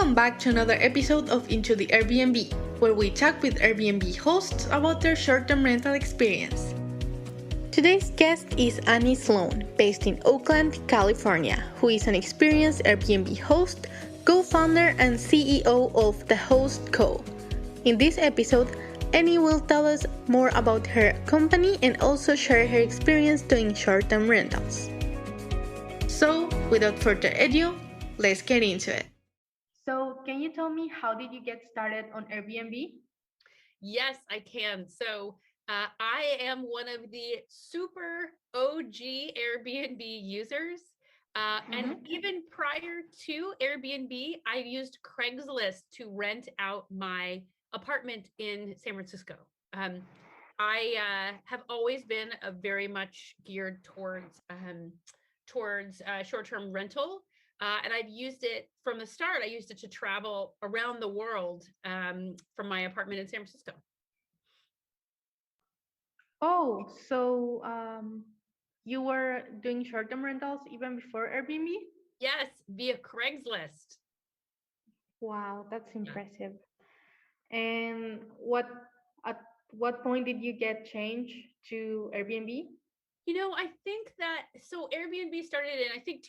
Welcome back to another episode of Into the Airbnb, where we talk with Airbnb hosts about their short-term rental experience. Today's guest is Annie Sloan, based in Oakland, California, who is an experienced Airbnb host, co-founder, and CEO of The Host Co. In this episode, Annie will tell us more about her company and also share her experience doing short-term rentals. So, without further ado, let's get into it. So, can you tell me how did you get started on Airbnb? Yes, I can. So I am one of the super OG Airbnb users. And even prior to Airbnb, I used Craigslist to rent out my apartment in San Francisco. I have always been very much geared towards short-term rental. And I've used it from the start. I used it to travel around the world from my apartment in San Francisco. Oh, so you were doing short-term rentals even before Airbnb? Yes, via Craigslist. Wow, that's Yeah. impressive. And at what point did you get changed to Airbnb? I think that so Airbnb started in I think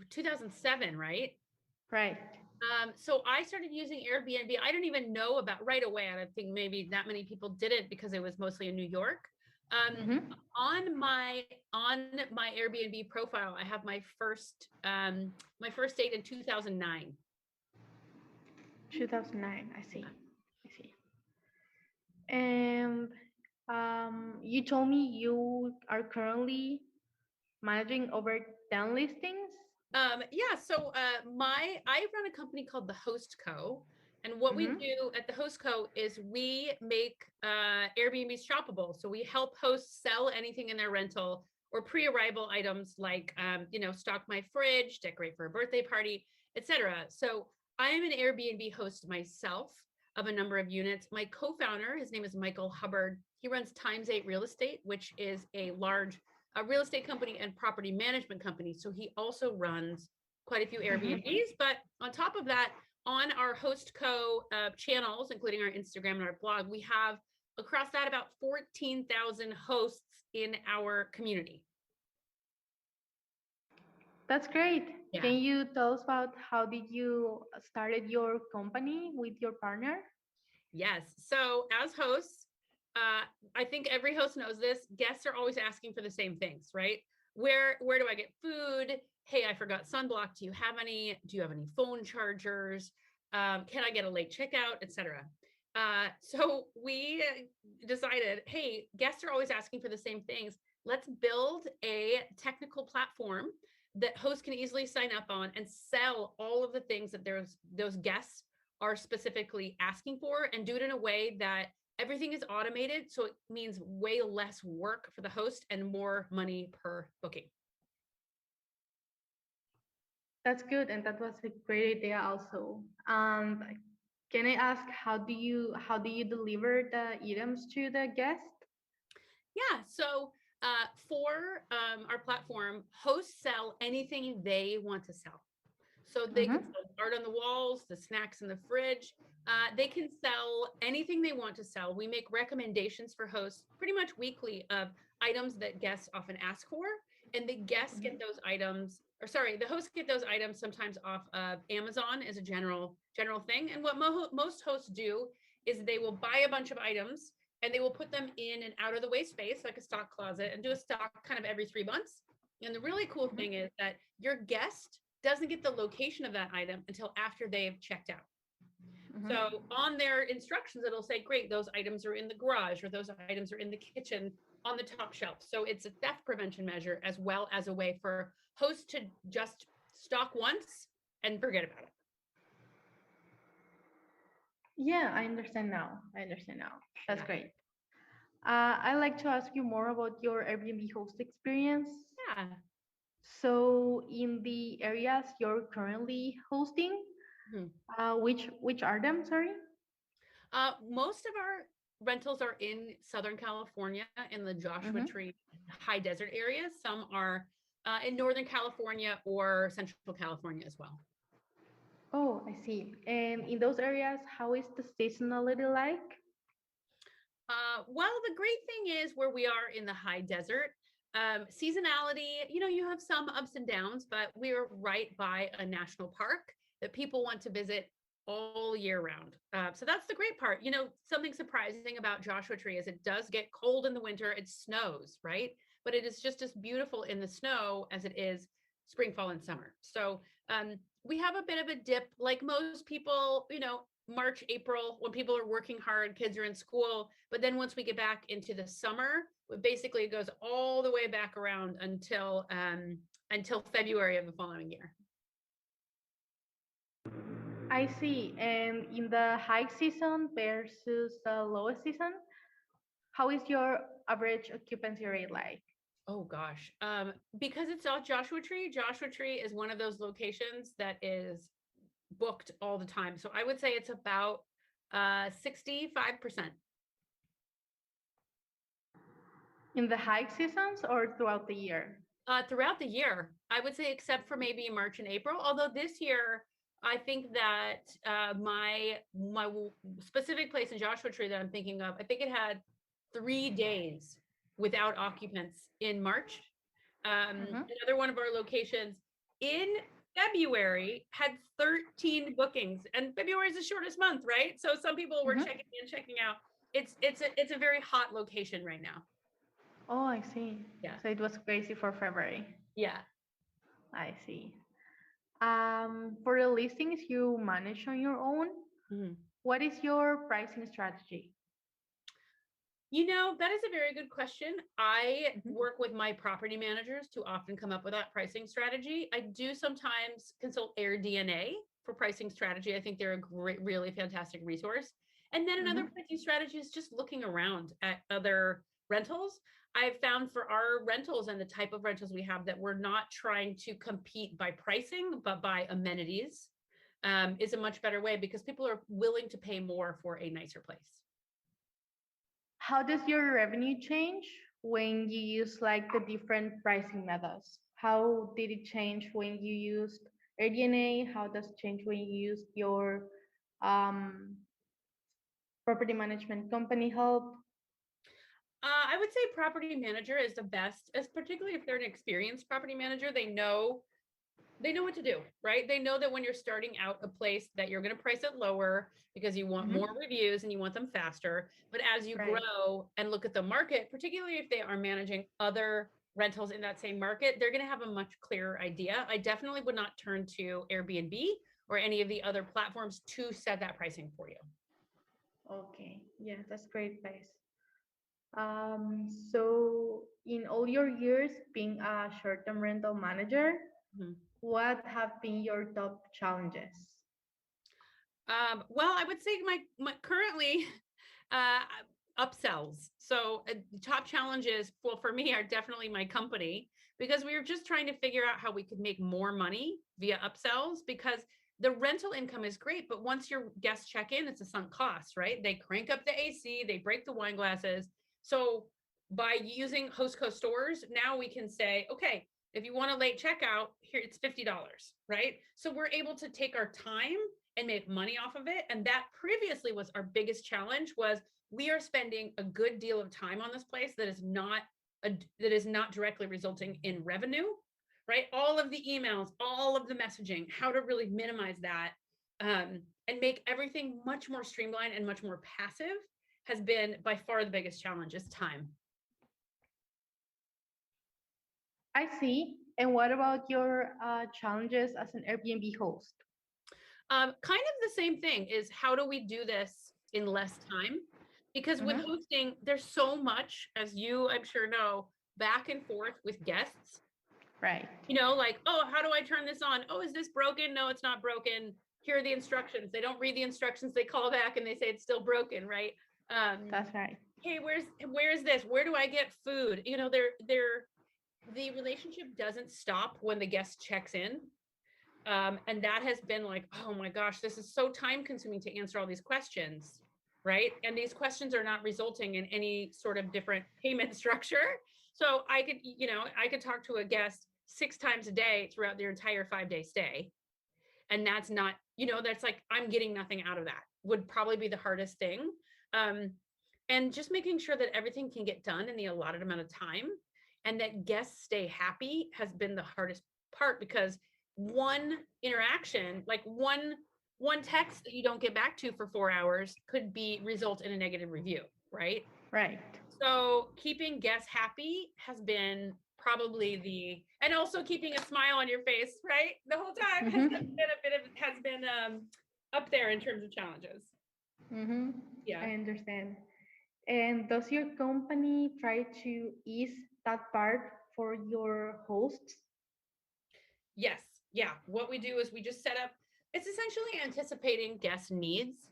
2007, right? Right. So I started using Airbnb. I don't even know about right away. I don't think maybe that many people did it because it was mostly in New York. Um, Mm-hmm. on my Airbnb profile, I have my first date in 2009. 2009, I see. I see. And you told me you are currently managing over 10 listings? Yeah, so I run a company called the Host Co. And what we Mm-hmm. do at the Host Co is we make Airbnbs shoppable. So we help hosts sell anything in their rental or pre-arrival items like stock my fridge, decorate for a birthday party, etc. So I am an Airbnb host myself of a number of units. My co-founder, his name is Michael Hubbard. He runs Times 8 Real Estate, which is a real estate company and property management company. So he also runs quite a few Airbnbs. But on top of that, on our Host Co channels, including our Instagram and our blog, we have across that about 14,000 hosts in our community. That's great. Yeah. Can you tell us about how did you started your company with your partner? Yes. So as hosts, I think every host knows this. Guests are always asking for the same things, right? Where do I get food? Hey, I forgot sunblock. Do you have any? Do you have any phone chargers? Can I get a late checkout, etc. So we decided, hey, guests are always asking for the same things. Let's build a technical platform that hosts can easily sign up on and sell all of the things that those guests are specifically asking for, and do it in a way that everything is automated. So it means way less work for the host and more money per booking. That's good, and that was a great idea also. Can I ask how do you deliver the items to the guest? Yeah. So for our platform, hosts sell anything they want to sell. So they can Mm-hmm. sell art on the walls, the snacks in the fridge. They can sell anything they want to sell. We make recommendations for hosts pretty much weekly of items that guests often ask for. And the guests get those items, or sorry, the hosts get those items sometimes off of Amazon as a general thing. And what most hosts do is they will buy a bunch of items and they will put them in an out of the way space like a stock closet and do a stock kind of every 3 months. And the really cool thing is that your guest doesn't get the location of that item until after they've checked out. Mm-hmm. So on their instructions, it'll say, great, those items are in the garage or those items are in the kitchen on the top shelf. So it's a theft prevention measure as well as a way for hosts to just stock once and forget about it. Yeah, I understand now. That's Yeah. great. I'd like to ask you more about your Airbnb host experience. Yeah. So, in the areas you're currently hosting, Mhm. which are them? Sorry. Most of our rentals are in Southern California in the Joshua Mm-hmm. Tree high desert areas. Some are in Northern California or Central California as well. Oh, I see. And in those areas, how is the seasonality like? Well, the great thing is where we are in the high desert, seasonality, you have some ups and downs, but we're right by a national park that people want to visit all year round. So that's the great part. Something surprising about Joshua Tree is it does get cold in the winter. It snows, right? But it is just as beautiful in the snow as it is spring, fall, and summer. So we have a bit of a dip, like most people, March, April, when people are working hard, kids are in school. But then once we get back into the summer, basically it goes all the way back around until February of the following year. I see. And in the high season versus the lowest season, how is your average occupancy rate like? Oh gosh. Because it's South Joshua Tree, Joshua Tree is one of those locations that is booked all the time. So I would say it's about 65%. In the high seasons or throughout the year? Throughout the year, I would say, except for maybe March and April. Although this year, I think that my specific place in Joshua Tree that I'm thinking of, I think it had 3 days without occupants in March. Another one of our locations in February had 13 bookings, and February is the shortest month, right? So some people were checking in, checking out. It's a very hot location right now. Oh, I see. Yeah. So it was crazy for February. Yeah. I see. For the listings you manage on your own, what is your pricing strategy? That is a very good question. I work with my property managers to often come up with that pricing strategy. I do sometimes consult AirDNA for pricing strategy. I think they're a great, really fantastic resource. And then another pricing strategy is just looking around at other rentals. I've found for our rentals and the type of rentals we have that we're not trying to compete by pricing, but by amenities, is a much better way because people are willing to pay more for a nicer place. How does your revenue change when you use like the different pricing methods? How did it change when you used AirDNA? How does it change when you used your um, property management company help? I would say property manager is the best, as particularly if they're an experienced property manager. They know what to do, right? They know that when you're starting out a place that you're going to price it lower because you want more reviews and you want them faster. But as you grow and look at the market, particularly if they are managing other rentals in that same market, they're going to have a much clearer idea. I definitely would not turn to Airbnb or any of the other platforms to set that pricing for you. Okay, yeah, that's great advice. So in all your years being a short-term rental manager, what have been your top challenges? Well, I would say my currently upsells. So the top challenges, well, for me are definitely my company, because we were just trying to figure out how we could make more money via upsells, because the rental income is great, but once your guests check in, it's a sunk cost, right? They crank up the AC, they break the wine glasses. So by using Hostco stores, now we can say, okay, if you want a late checkout, here it's $50, right? So we're able to take our time and make money off of it. And that previously was our biggest challenge, was we are spending a good deal of time on this place that is not directly resulting in revenue, right? All of the emails, all of the messaging, how to really minimize that and make everything much more streamlined and much more passive has been by far the biggest challenge, is time. I see. And what about your challenges as an Airbnb host? Kind of the same thing, is how do we do this in less time? Because with hosting, there's so much, as you, I'm sure, know, back and forth with guests. Right. Like, oh, how do I turn this on? Oh, is this broken? No, it's not broken. Here are the instructions. They don't read the instructions. They call back and they say it's still broken, right? That's right. Hey, where's this? Where do I get food? The relationship doesn't stop when the guest checks in. And that has been like, oh my gosh, this is so time consuming to answer all these questions, right? And these questions are not resulting in any sort of different payment structure. So I could talk to a guest 6 times a day throughout their entire 5-day stay. And that's not, that's like, I'm getting nothing out of that would probably be the hardest thing. And just making sure that everything can get done in the allotted amount of time and that guests stay happy has been the hardest part, because one interaction, like one text that you don't get back to for 4 hours could result in a negative review, right? Right. So keeping guests happy has been probably and also keeping a smile on your face, right? The whole time has been up there in terms of challenges. Mm-hmm. Yeah. I understand. And does your company try to ease that part for your hosts? Yes. Yeah. What we do is we just set up, it's essentially anticipating guest needs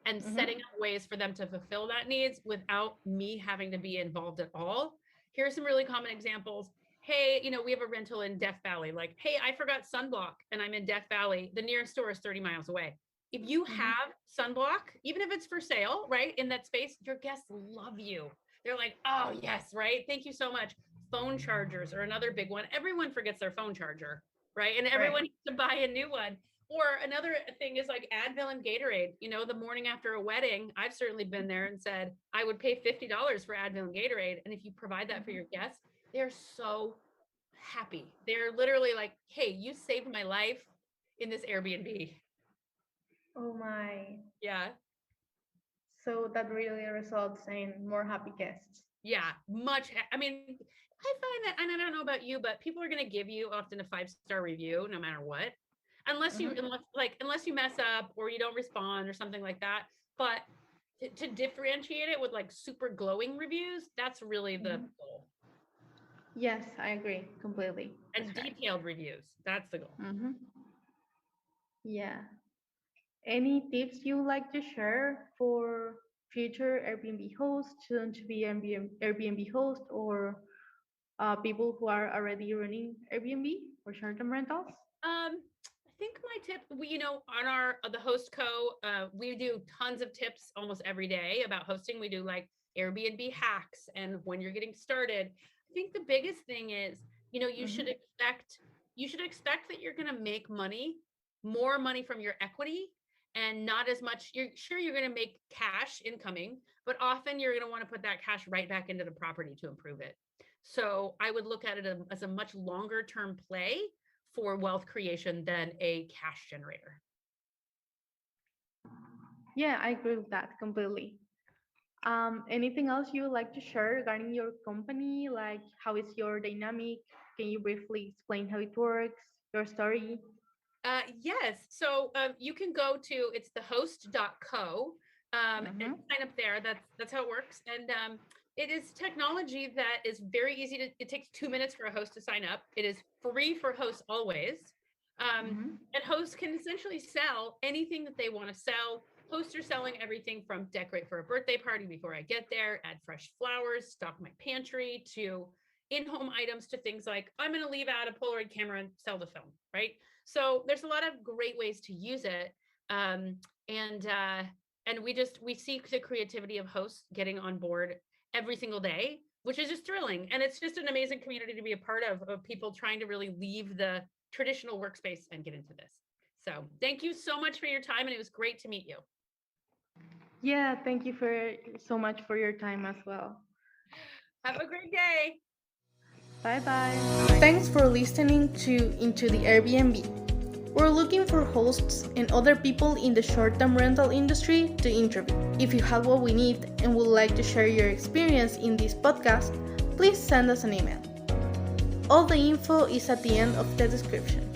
and setting up ways for them to fulfill that needs without me having to be involved at all. Here are some really common examples. Hey, we have a rental in Death Valley. Like, hey, I forgot sunblock and I'm in Death Valley. The nearest store is 30 miles away. If you have sunblock, even if it's for sale, right, in that space, your guests love you. They're like, oh, yes, right. Thank you so much. Phone chargers are another big one. Everyone forgets their phone charger, right? And everyone needs to buy a new one. Or another thing is like Advil and Gatorade. The morning after a wedding, I've certainly been there and said, I would pay $50 for Advil and Gatorade. And if you provide that for your guests, they're so happy. They're literally like, hey, you saved my life in this Airbnb. Oh my. Yeah. So that really results in more happy guests. Yeah, I mean, I find that, and I don't know about you, but people are going to give you often a 5-star review no matter what. Unless you mess up or you don't respond or something like that. But to differentiate it with like super glowing reviews, that's really the goal. Yes, I agree completely. And detailed reviews, that's the goal. Yeah. Any tips you like to share for future Airbnb hosts, soon to be Airbnb host, or people who are already running Airbnb or short-term rentals? I think my tip, on the Host Co, we do tons of tips almost every day about hosting. We do like Airbnb hacks and when you're getting started. I think the biggest thing is, you should expect that you're going to make more money from your equity and not as much. You're going to make cash incoming, but often you're going to want to put that cash right back into the property to improve it. So I would look at it as a much longer term play for wealth creation than a cash generator. Yeah, I agree with that completely. Anything else you would like to share regarding your company? Like, how is your dynamic? Can you briefly explain how it works, your story? Yes. So you can go to, it's thehost.co and sign up there. That's how it works. And it is technology that is very easy it takes 2 minutes for a host to sign up. It is free for hosts always. And hosts can essentially sell anything that they want to sell. Hosts are selling everything from decorate for a birthday party before I get there, add fresh flowers, stock my pantry, to in-home items, to things like I'm going to leave out a Polaroid camera and sell the film, right? So there's a lot of great ways to use it. And we see the creativity of hosts getting on board every single day, which is just thrilling. And it's just an amazing community to be a part of people trying to really leave the traditional workspace and get into this. So thank you so much for your time. And it was great to meet you. Yeah, thank you so much for your time as well. Have a great day. Bye-bye. Thanks for listening to Into the Airbnb. We're looking for hosts and other people in the short-term rental industry to interview. If you have what we need and would like to share your experience in this podcast, please send us an email. All the info is at the end of the description.